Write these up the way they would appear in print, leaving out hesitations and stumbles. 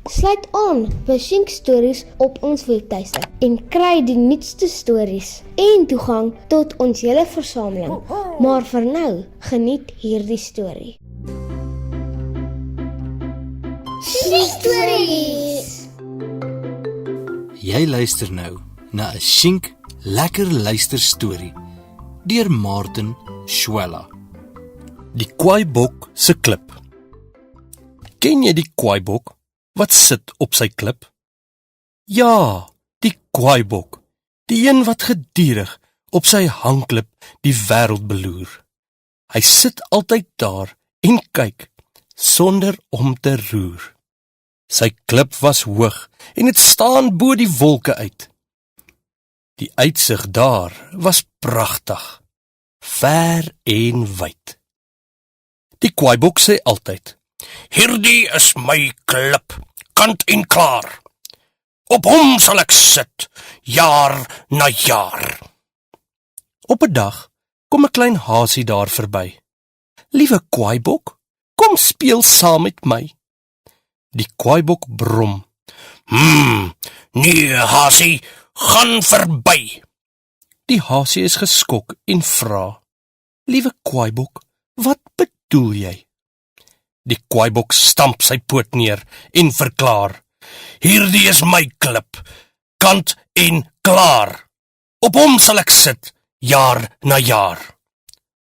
Sluit aan by Shink Stories op ons webtuiste en kry die nuutste stories en toegang tot ons hele versameling. Maar vir nou, geniet hierdie storie. Shink Stories. Jy luister nou na 'n Shink lekker luisterstorie deur Martin Schwella. Die kwaaibok se klip. Ken jy die kwaaibok wat sit op sy klip? Ja, die kwaaibok, die een wat gedurig op sy hangklip die wêreld beloer. Hy sit altyd daar en kyk sonder om te roer. Sy klip was hoog en het staan bo die wolke uit. Die uitsig daar was pragtig, ver en wyd. Die kwaaibok sê altyd: "Hierdie is my klip, kant en klaar. Op hom sal ek sit, jaar na jaar." Op 'n dag kom 'n klein hasie daar verby. "Liewe kwaaibok, kom speel saam met my." Die kwaaibok brom: "Nee, hasie, gaan verby." Die hasie is geskok en vra: "Liewe kwaaibok, wat bedoel jy?" Die kwaaibok stamp sy poot neer en verklaar: "Hierdie is my klip, kant en klaar. Op hom sal ek sit, jaar na jaar."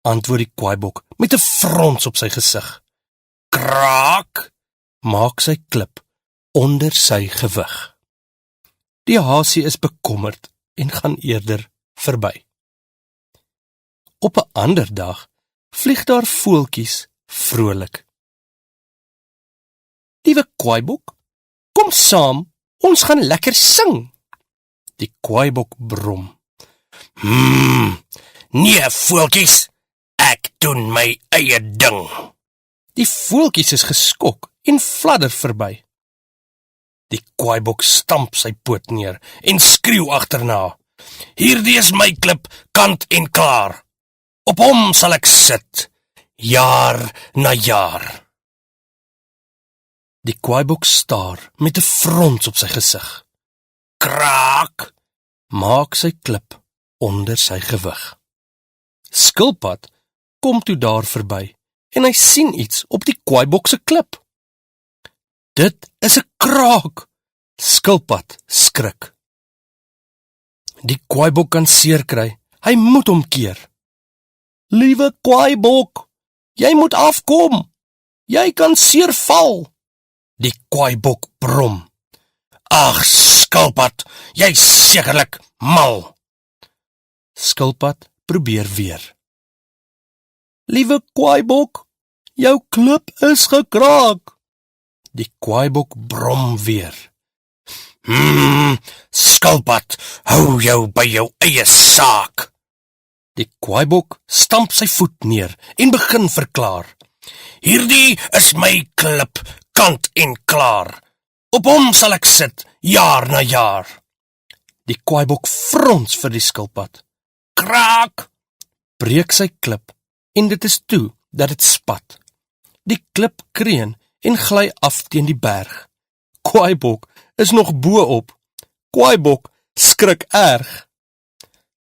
Antwoord die kwaaibok met 'n frons op sy gesig. Kraak, maak sy klip onder sy gewig. Die hasie is bekommerd en gaan eerder verby. Op 'n ander dag vlieg daar voeltjies vrolik. "Liewe kwaaibok, kom saam, ons gaan lekker sing." Die kwaaibok brom: "Nee, voeltjies, ek doen my eie ding." Die voeltjies is geskok en fladder verby. Die kwaaibok stamp sy poot neer en skreeu agterna: "Hierdie is my klip, kant en klaar. Op hom sal ek sit, jaar na jaar." Die kwaaibok staar met 'n frons op sy gesig. Kraak, maak sy klip onder sy gewig. Skilpad kom toe daar verby en hy sien iets op die kwaaibok se klip. "Dit is 'n kraak." Skilpad skrik. Die kwaaibok kan seer kry, hy moet omkeer. "Liewe kwaaibok, jy moet afkom, jy kan seer val." Die kwaaibok brom: "Ag, skilpad, jy's sekerlik mal." Skilpad probeer weer. "Liewe kwaaibok, jou klip is gekraak." Die kwaaibok brom weer: "Skilpad, hou jou by jou eie saak." Die kwaaibok stamp sy voet neer en begin verklaar: "Hierdie is my klip, kant en klaar. Op hom sal ek sit, jaar na jaar." Die kwaaibok frons vir die skilpad. Kraak, breek sy klip en dit is toe dat dit spat. Die klip kreun en gly af teen die berg. Kwaaibok is nog bo-op. Kwaaibok skrik erg.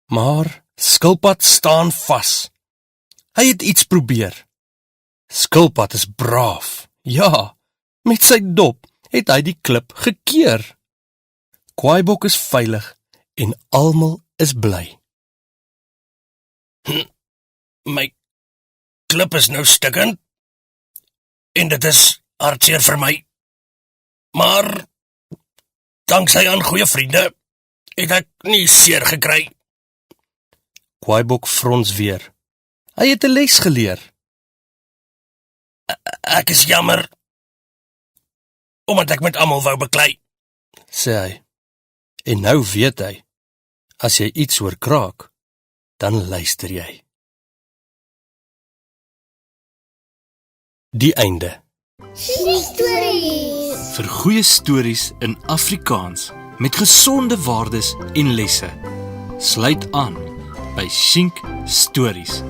Maar skilpad staan vas. Hy het iets probeer. Skilpad is braaf. Ja, met sy dop het hy die klip gekeer. Kwaaibok is veilig en almal is bly. My klip is nou stikkend en dit is hartseer vir my. Maar danksy aan goeie vriende het ek nie seer gekry. Kwaaibok frons weer. Hy het 'n les geleer. Ek is jammer omdat ek met almal wou beklei, sê hy. En nou weet hy, as jy iets hoor kraak, dan luister jy. Die einde. Stories. Vir goeie stories in Afrikaans met gesonde waardes en lesse. Sluit aan by Shink Stories.